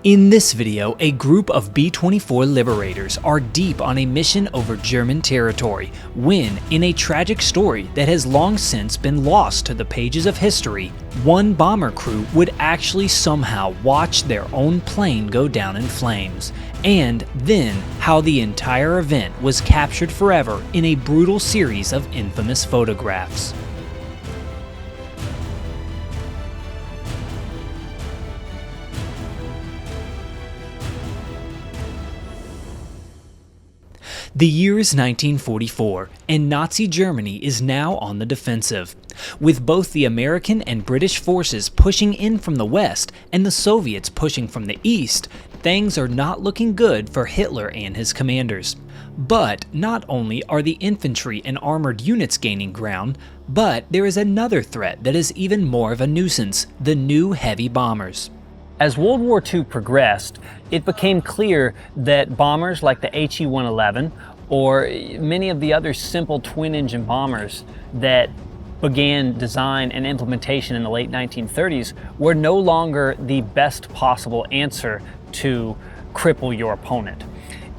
In this video, a group of B-24 liberators are deep on a mission over German territory when, in a tragic story that has long since been lost to the pages of history, one bomber crew would actually somehow watch their own plane go down in flames, and then how the entire event was captured forever in a brutal series of infamous photographs. The year is 1944, and Nazi Germany is now on the defensive. With both the American and British forces pushing in from the west and the Soviets pushing from the east, things are not looking good for Hitler and his commanders. But not only are the infantry and armored units gaining ground, but there is another threat that is even more of a nuisance: the new heavy bombers. As World War II progressed, it became clear that bombers like the HE-111 or many of the other simple twin-engine bombers that began design and implementation in the late 1930s were no longer the best possible answer to cripple your opponent.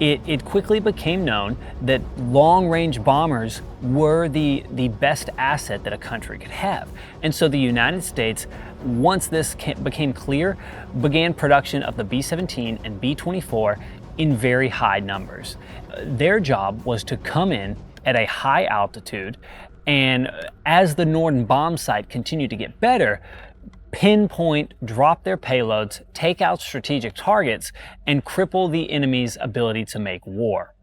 It quickly became known that long-range bombers were the best asset that a country could have. And so the United States, once this became clear, began production of the B-17 and B-24 in very high numbers. Their job was to come in at a high altitude, and as the Norden bomb sight continued to get better, pinpoint, drop their payloads, take out strategic targets, and cripple the enemy's ability to make war.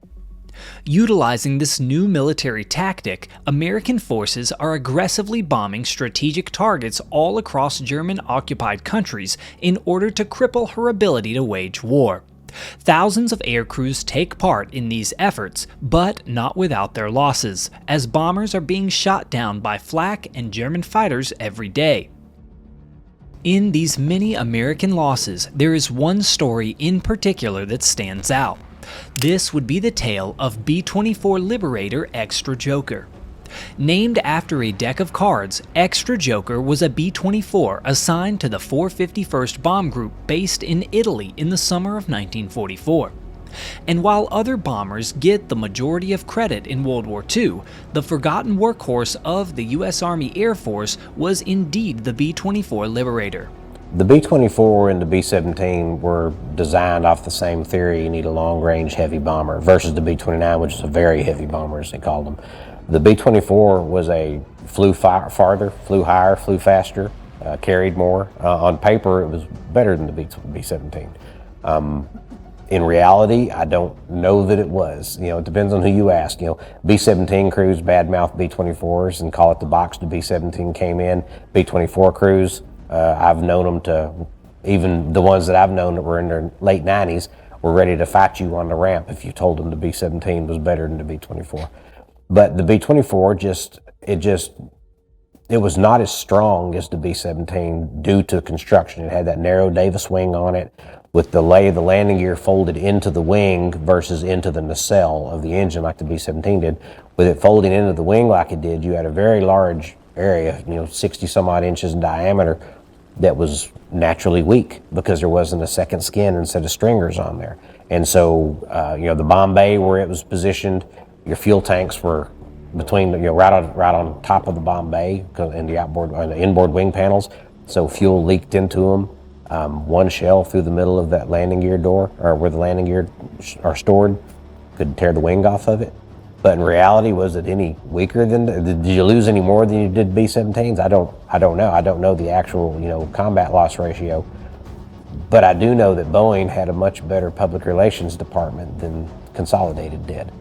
Utilizing this new military tactic, American forces are aggressively bombing strategic targets all across German-occupied countries in order to cripple her ability to wage war. Thousands of air crews take part in these efforts, but not without their losses, as bombers are being shot down by flak and German fighters every day. In these many American losses, there is one story in particular that stands out. This would be the tale of B-24 Liberator Extra Joker. Named after a deck of cards, Extra Joker was a B-24 assigned to the 451st Bomb Group based in Italy in the summer of 1944. And while other bombers get the majority of credit in World War II, the forgotten workhorse of the U.S. Army Air Force was indeed the B-24 Liberator. The B-24 and the B-17 were designed off the same theory: you need a long-range heavy bomber, versus the B-29, which is a very heavy bomber, as they called them. The B-24 flew farther, flew higher, flew faster, carried more. On paper, it was better than the B-17. In reality, I don't know that it was. It depends on who you ask. B-17 crews badmouth B-24s and call it the box. The B-17 came in. B-24 crews, I've known them to, even the ones that I've known that were in their late 90s, were ready to fight you on the ramp if you told them the B-17 was better than the B-24. But the B-24 it was not as strong as the B-17 due to construction. It had that narrow Davis wing on it, with the lay of the landing gear folded into the wing versus into the nacelle of the engine like the B-17 did. With it folding into the wing like it did, you had a very large area, 60 some odd inches in diameter, that was naturally weak because there wasn't a second skin instead of stringers on there. And so, the bomb bay where it was positioned, your fuel tanks were between, right on top of the bomb bay and the inboard wing panels. So fuel leaked into them. One shell through the middle of that landing gear door, or where the landing gear are stored, could tear the wing off of it. But in reality, was it any weaker than? Did you lose any more than you did B-17s? I don't know. I don't know the actual combat loss ratio. But I do know that Boeing had a much better public relations department than Consolidated did.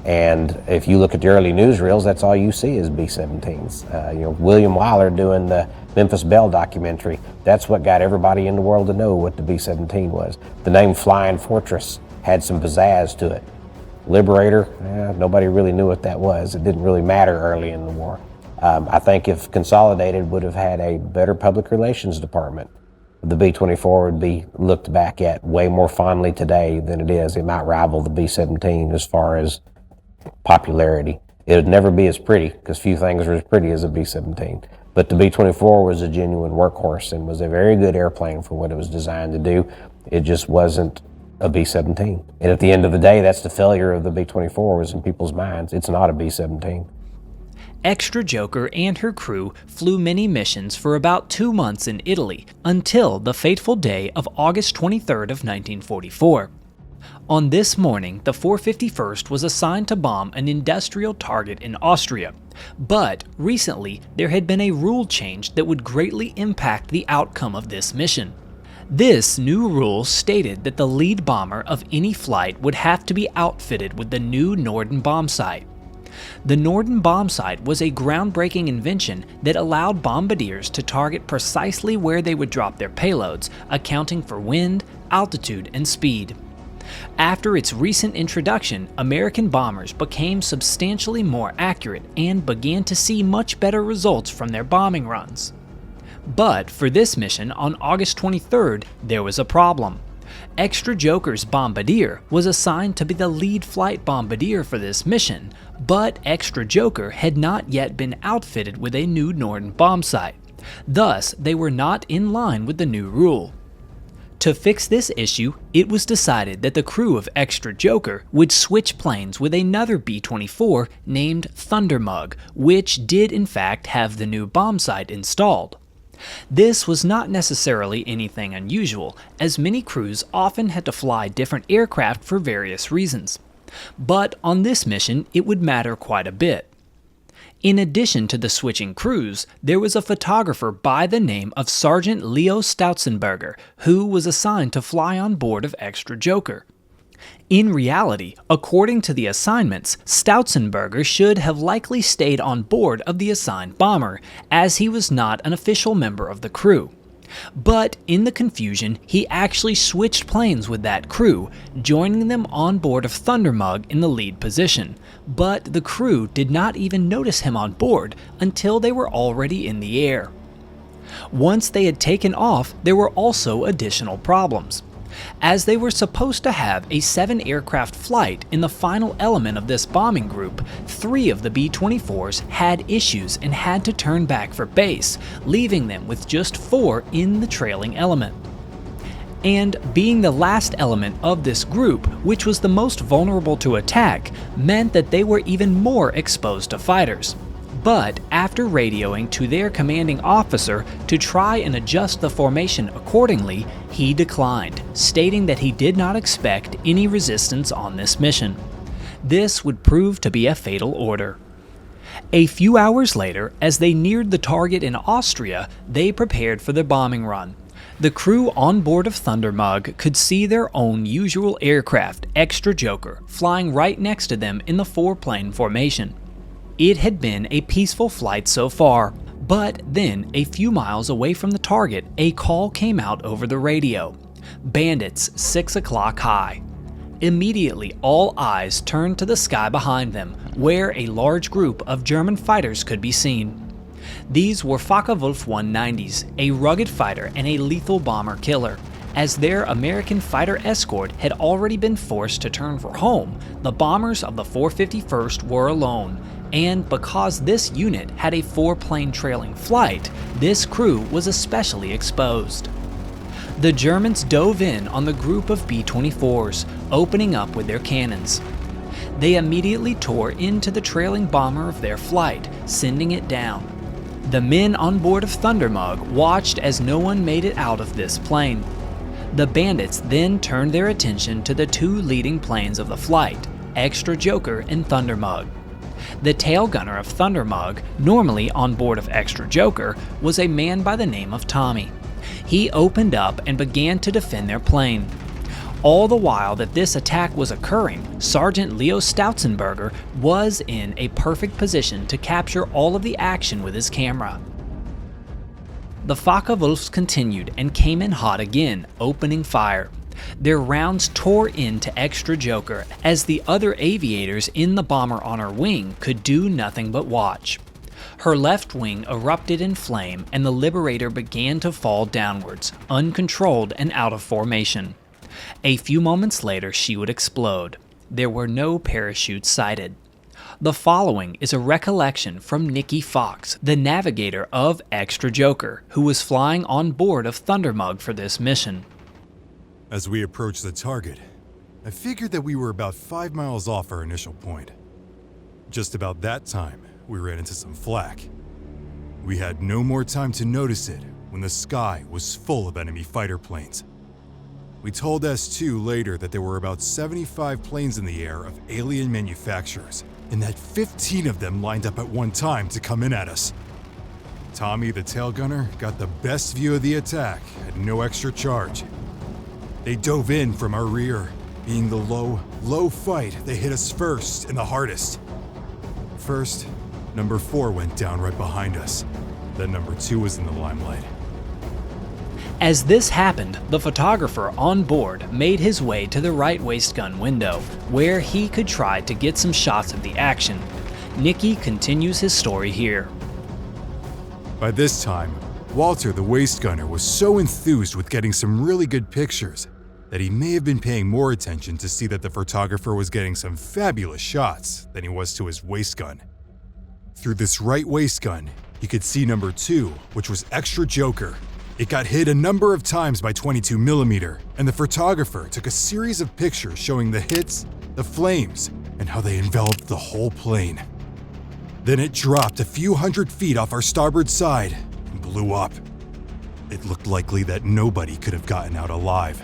And if you look at the early newsreels, that's all you see is B-17s. William Wyler doing the Memphis Belle documentary, that's what got everybody in the world to know what the B-17 was. The name Flying Fortress had some pizzazz to it. Liberator, nobody really knew what that was. It didn't really matter early in the war. I think if Consolidated would have had a better public relations department, the B-24 would be looked back at way more fondly today than it is. It might rival the B-17 as far as popularity. It would never be as pretty, because few things are as pretty as a B-17. But the B-24 was a genuine workhorse and was a very good airplane for what it was designed to do. It just wasn't a B-17. And at the end of the day, that's the failure of the B-24 was in people's minds. It's not a B-17. Extra Joker and her crew flew many missions for about 2 months in Italy until the fateful day of August 23rd of 1944. On this morning, the 451st was assigned to bomb an industrial target in Austria, but recently there had been a rule change that would greatly impact the outcome of this mission. This new rule stated that the lead bomber of any flight would have to be outfitted with the new Norden bomb sight. The Norden bomb sight was a groundbreaking invention that allowed bombardiers to target precisely where they would drop their payloads, accounting for wind, altitude, and speed. After its recent introduction, American bombers became substantially more accurate and began to see much better results from their bombing runs. But for this mission on August 23rd, there was a problem. Extra Joker's bombardier was assigned to be the lead flight bombardier for this mission, but Extra Joker had not yet been outfitted with a new Norden bomb sight. Thus, they were not in line with the new rule. To fix this issue, it was decided that the crew of Extra Joker would switch planes with another B-24 named Thundermug, which did in fact have the new bomb sight installed. This was not necessarily anything unusual, as many crews often had to fly different aircraft for various reasons. But on this mission, it would matter quite a bit. In addition to the switching crews, there was a photographer by the name of Sergeant Leo Stautzenberger, who was assigned to fly on board of Extra Joker. In reality, according to the assignments, Stautzenberger should have likely stayed on board of the assigned bomber, as he was not an official member of the crew. But in the confusion, he actually switched planes with that crew, joining them on board of Thundermug in the lead position. But the crew did not even notice him on board until they were already in the air. Once they had taken off, there were also additional problems. As they were supposed to have a 7-aircraft flight in the final element of this bombing group, 3 of the B-24s had issues and had to turn back for base, leaving them with just 4 in the trailing element. And being the last element of this group, which was the most vulnerable to attack, meant that they were even more exposed to fighters. But after radioing to their commanding officer to try and adjust the formation accordingly, he declined, stating that he did not expect any resistance on this mission. This would prove to be a fatal order. A few hours later, as they neared the target in Austria, they prepared for the bombing run. The crew on board of Thundermug could see their own usual aircraft, Extra Joker, flying right next to them in the 4-plane formation. It had been a peaceful flight so far, but then, a few miles away from the target, a call came out over the radio. Bandits 6 o'clock high. Immediately, all eyes turned to the sky behind them, where a large group of German fighters could be seen. These were Focke-Wulf 190s, a rugged fighter and a lethal bomber killer. As their American fighter escort had already been forced to turn for home, the bombers of the 451st were alone. And because this unit had a 4-plane trailing flight, this crew was especially exposed. The Germans dove in on the group of B-24s, opening up with their cannons. They immediately tore into the trailing bomber of their flight, sending it down. The men on board of Thundermug watched as no one made it out of this plane. The bandits then turned their attention to the 2 leading planes of the flight, Extra Joker and Thundermug. The tail gunner of Thundermug, normally on board of Extra Joker, was a man by the name of Tommy. He opened up and began to defend their plane. All the while that this attack was occurring, Sergeant Leo Stautzenberger was in a perfect position to capture all of the action with his camera. The Focke-Wulfs continued and came in hot again, opening fire. Their rounds tore into Extra Joker, as the other aviators in the bomber on her wing could do nothing but watch. Her left wing erupted in flame and the Liberator began to fall downwards, uncontrolled and out of formation. A few moments later she would explode. There were no parachutes sighted. The following is a recollection from Nicky Fox, the navigator of Extra Joker, who was flying on board of Thundermug for this mission. As we approached the target, I figured that we were about 5 miles off our initial point. Just about that time, we ran into some flak. We had no more time to notice it when the sky was full of enemy fighter planes. We told S2 later that there were about 75 planes in the air of alien manufacturers, and that 15 of them lined up at one time to come in at us. Tommy, the tail gunner, got the best view of the attack at no extra charge. They dove in from our rear. Being the low fight, they hit us first and the hardest. First, number 4 went down right behind us. Then number 2 was in the limelight. As this happened, the photographer on board made his way to the right waist gun window, where he could try to get some shots of the action. Nicky continues his story here. By this time, Walter, the waist gunner, was so enthused with getting some really good pictures that he may have been paying more attention to see that the photographer was getting some fabulous shots than he was to his waist gun. Through this right waist gun, he could see number 2, which was extra joker. It got hit a number of times by 22mm, and the photographer took a series of pictures showing the hits, the flames, and how they enveloped the whole plane. Then it dropped a few hundred feet off our starboard side and blew up. It looked likely that nobody could have gotten out alive.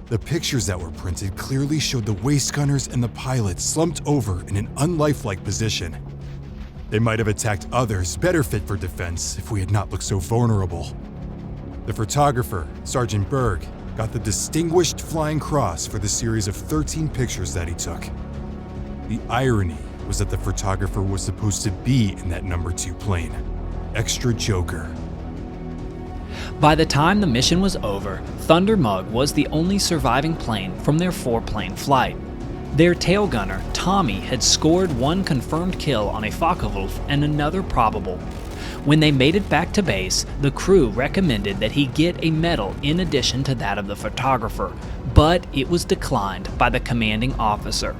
The pictures that were printed clearly showed the waist gunners and the pilot slumped over in an unlifelike position. They might have attacked others better fit for defense if we had not looked so vulnerable. The photographer, Sergeant Berg, got the Distinguished Flying Cross for the series of 13 pictures that he took. The irony was that the photographer was supposed to be in that number 2 plane, extra joker. By the time the mission was over, Thunder Mug was the only surviving plane from their 4-plane flight. Their tail gunner, Tommy, had scored 1 confirmed kill on a Focke-Wulf and another probable. When they made it back to base, the crew recommended that he get a medal in addition to that of the photographer, but it was declined by the commanding officer.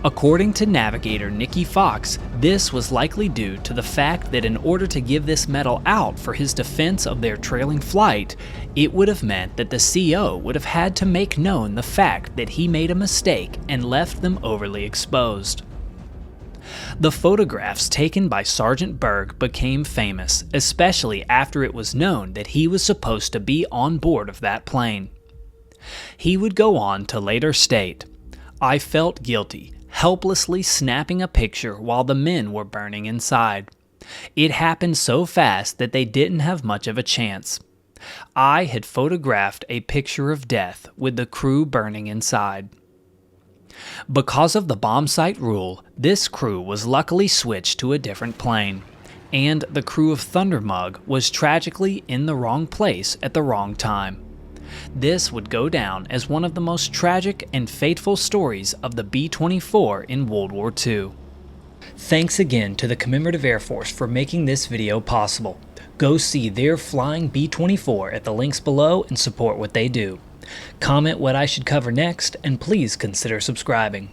According to navigator Nicky Fox, this was likely due to the fact that in order to give this medal out for his defense of their trailing flight, it would have meant that the CO would have had to make known the fact that he made a mistake and left them overly exposed. The photographs taken by Sergeant Berg became famous, especially after it was known that he was supposed to be on board of that plane. He would go on to later state, "I felt guilty, helplessly snapping a picture while the men were burning inside. It happened so fast that they didn't have much of a chance. I had photographed a picture of death with the crew burning inside." Because of the bomb site rule, this crew was luckily switched to a different plane, and the crew of Thunder Mug was tragically in the wrong place at the wrong time. This would go down as one of the most tragic and fateful stories of the B-24 in World War II. Thanks again to the Commemorative Air Force for making this video possible. Go see their flying B-24 at the links below and support what they do. Comment what I should cover next, and please consider subscribing.